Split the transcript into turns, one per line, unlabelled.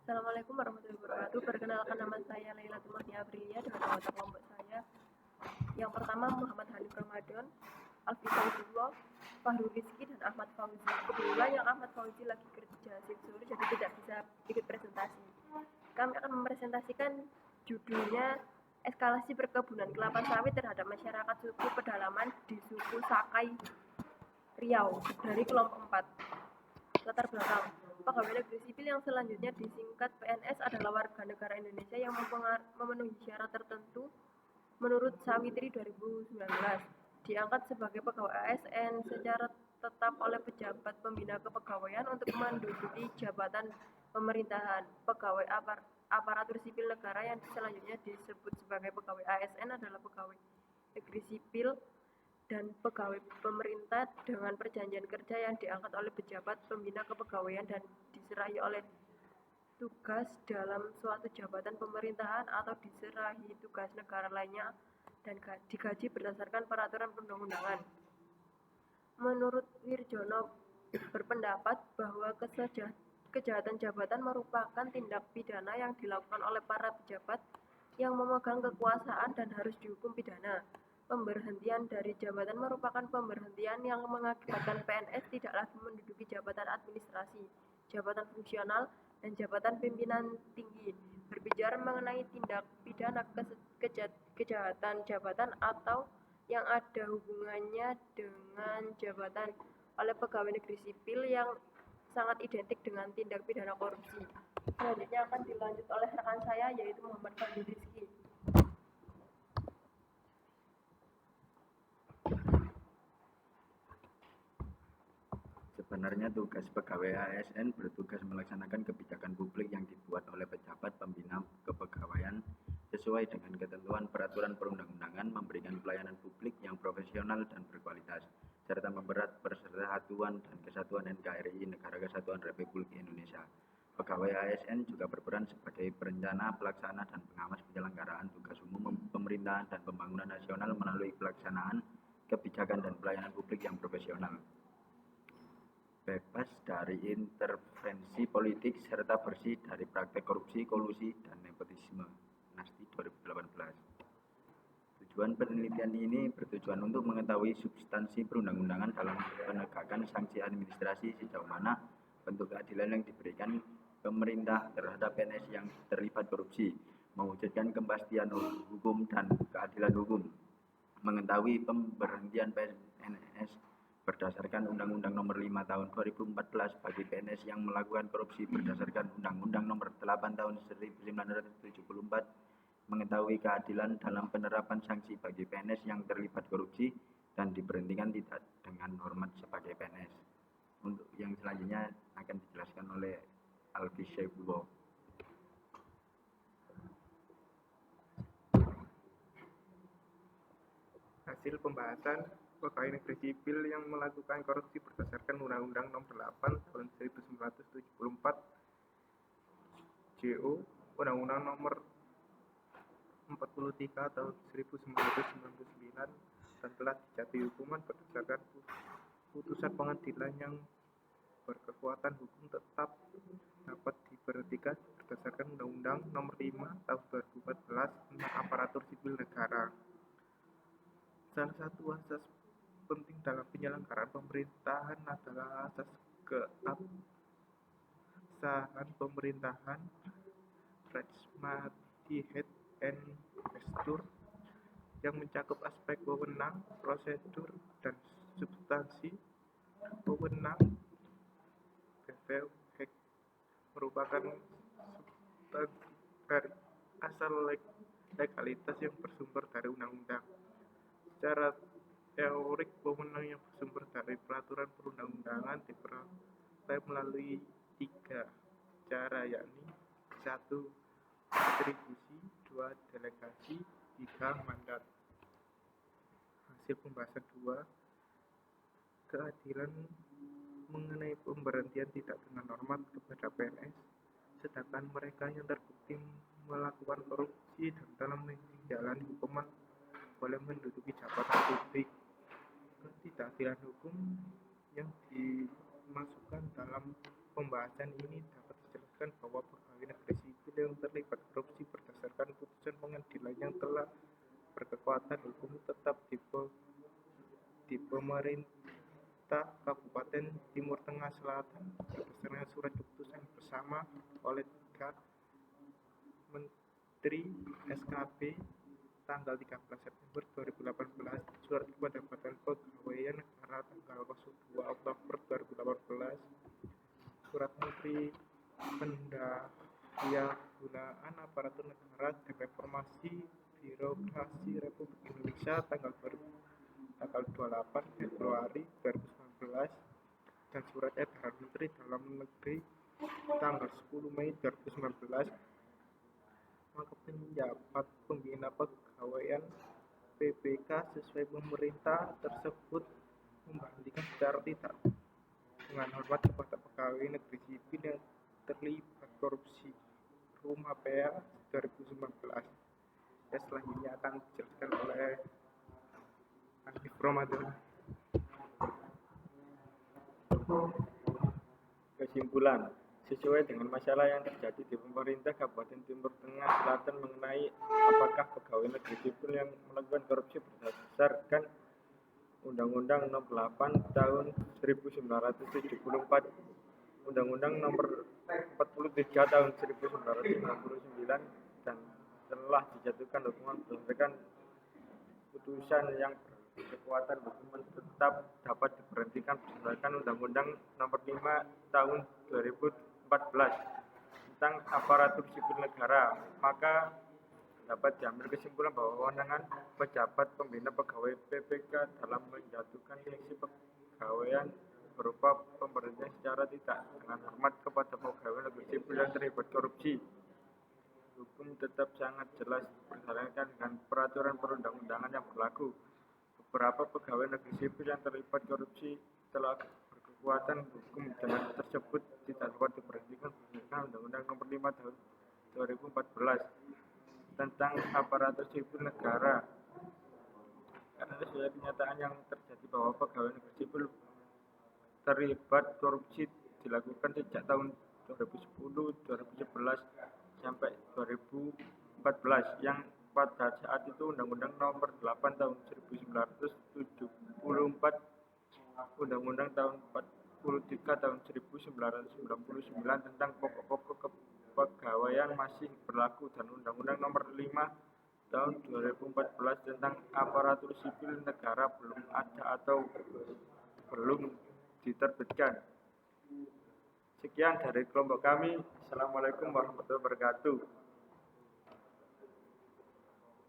Assalamualaikum warahmatullahi wabarakatuh. Perkenalkan, nama saya Laila Tumati Aprilia dengan anggota kelompok saya. Yang pertama Muhammad Hanif Ramadan, Alfi Fauzullah, Fahru Rizky, dan Ahmad Fauzi. Kebetulan yang Ahmad Fauzi lagi kerja shift sore, jadi tidak bisa ikut presentasi. Kami akan mempresentasikan judulnya eskalasi perkebunan kelapa sawit terhadap masyarakat suku pedalaman di suku Sakai Riau dari kelompok 4. Latar belakang: pegawai negeri sipil yang selanjutnya disingkat PNS adalah warga negara Indonesia yang memenuhi syarat tertentu menurut Sawitri 2019. Diangkat sebagai pegawai ASN secara tetap oleh pejabat pembina kepegawaian untuk menduduki jabatan pemerintahan. Pegawai aparatur sipil negara yang selanjutnya disebut sebagai pegawai ASN adalah pegawai negeri sipil dan pegawai pemerintah dengan perjanjian kerja yang diangkat oleh pejabat pembina kepegawaian dan diserahi oleh tugas dalam suatu jabatan pemerintahan atau diserahi tugas negara lainnya dan digaji berdasarkan peraturan perundang-undangan. Menurut Wirjono berpendapat bahwa kejahatan jabatan merupakan tindak pidana yang dilakukan oleh para pejabat yang memegang kekuasaan dan harus dihukum pidana. Pemberhentian dari jabatan merupakan pemberhentian yang mengakibatkan PNS tidak lagi menduduki jabatan administrasi, jabatan fungsional, dan jabatan pimpinan tinggi. Berbicara mengenai tindak pidana kejahatan jabatan atau yang ada hubungannya dengan jabatan oleh pegawai negeri sipil yang sangat identik dengan tindak pidana korupsi. Selanjutnya akan dilanjut oleh rekan saya, yaitu Muhammad Fahru Rizky.
Sebenarnya tugas pegawai ASN bertugas melaksanakan kebijakan publik yang dibuat oleh pejabat pembina kepegawaian sesuai dengan ketentuan peraturan perundang-undangan, memberikan pelayanan publik yang profesional dan berkualitas, serta mempererat persatuan dan kesatuan NKRI Negara Kesatuan Republik Indonesia. Pegawai ASN juga berperan sebagai perencana, pelaksana, dan pengawas penyelenggaraan tugas umum pemerintahan dan pembangunan nasional melalui pelaksanaan kebijakan dan pelayanan publik yang profesional, bebas dari intervensi politik, serta bersih dari praktek korupsi, kolusi, dan nepotisme. Nasti 2018. Tujuan penelitian ini bertujuan untuk mengetahui substansi perundang-undangan dalam penegakan sanksi administrasi, sejauh mana bentuk keadilan yang diberikan pemerintah terhadap PNS yang terlibat korupsi, mewujudkan kepastian hukum dan keadilan hukum, mengetahui pemberhentian PNS berdasarkan Undang-Undang Nomor 5 Tahun 2014 bagi PNS yang melakukan korupsi berdasarkan Undang-Undang Nomor 8 Tahun 1974, mengetahui keadilan dalam penerapan sanksi bagi PNS yang terlibat korupsi dan diberhentikan tidak dengan hormat sebagai PNS. Untuk yang selanjutnya akan dijelaskan oleh Alfi Fauzullah.
Hasil pembahasan pegawai negeri sipil yang melakukan korupsi berdasarkan Undang-Undang Nomor 8 Tahun 1974 JO, Undang-Undang Nomor 43 Tahun 1999, dan telah dijatuhi hukuman berdasarkan putusan pengadilan yang berkekuatan hukum tetap dapat diberhentikan berdasarkan Undang-Undang Nomor 5 Tahun 2014 tentang aparatur sipil negara. Salah satu asas penting dalam penyelenggaraan pemerintahan adalah asas keabsahan pemerintahan, res head and gesture, yang mencakup aspek wewenang, prosedur, dan substansi. Wewenang Bevel-Hek merupakan substansi dari asal legalitas yang bersumber dari undang-undang. Secara teorik, wewenang yang bersumber dari peraturan perundang-undangan diperoleh melalui 3 cara, yakni 1. Atribusi, 2. Delegasi, 3. Mandat. Hasil pembahasan 2. Keadilan mengenai pemberhentian tidak dengan hormat kepada PNS, sedangkan mereka yang terbukti melakukan korupsi dan dalam menjalani hukuman boleh menduduki jabatan publik. Ketidakadilan hukum yang dimasukkan dalam pembahasan ini dapat dijelaskan menegaskan bahwa pegawai negeri sipil yang terlibat korupsi berdasarkan putusan pengadilan yang telah berkekuatan hukum tetap di pemerintah Kabupaten Timur Tengah Selatan berdasarkan surat keputusan bersama oleh 3 Menteri SKB tanggal 13 September 2018, surat kepada Badan Kepegawaian Negara tanggal 2 Oktober 2018, surat Menteri Pendahuluan Aparatur Negara dan Reformasi Birokrasi Republik Indonesia tanggal 28 Februari 2019, dan surat edaran Menteri Dalam Negeri tanggal 10 Mei 2019. Maka penjabat pembina pegawaian PPK sesuai pemerintah tersebut membandingkan secara tidak dengan hormat kepada pegawai negeri sipil yang terlibat korupsi Rumah PA 2019. Ya, selanjutnya akan dijelaskan oleh Hanif Ramadan.
Kesimpulan, sesuai dengan masalah yang terjadi di pemerintah Kabupaten Timur Tengah Selatan mengenai apakah pegawai negeri sipil yang melakukan korupsi berdasarkan Undang-Undang Nomor 8 Tahun 1974, Undang-Undang Nomor 43 Tahun 1999, dan telah dijatuhkan hukuman berdasarkan putusan yang berkekuatan hukuman tetap dapat diberhentikan berdasarkan Undang-Undang Nomor 5 Tahun 2014 tentang aparatur sipil negara, maka dapat diambil kesimpulan bahwa kewenangan pejabat pembina pegawai PPK dalam menjatuhkan sanksi pegawaian berupa pemberhentian secara tidak dengan hormat kepada pegawai negeri sipil yang terlibat korupsi. Hukum tetap sangat jelas berdasarkan dengan peraturan perundang-undangan yang berlaku. Beberapa pegawai negeri sipil yang terlibat korupsi telah berkekuatan hukum dan tersebut tidak dapat diberhentikan berdasarkan Undang-Undang Nomor 5 Tahun 2014 tentang aparatur sipil negara. Karena sesuai kenyataan yang terjadi bahwa pegawai negeri sipil terlibat korupsi dilakukan sejak tahun 2010, 2011 sampai 2014 yang pada saat itu Undang-Undang Nomor 8 Tahun 1974, Undang-Undang Tahun 43 Tahun 1999 tentang pokok-pokok kepegawaian masih berlaku, dan Undang-Undang Nomor 5 Tahun 2014 tentang aparatur sipil negara belum ada atau belum diterbitkan. Sekian dari kelompok kami. Assalamualaikum warahmatullahi wabarakatuh.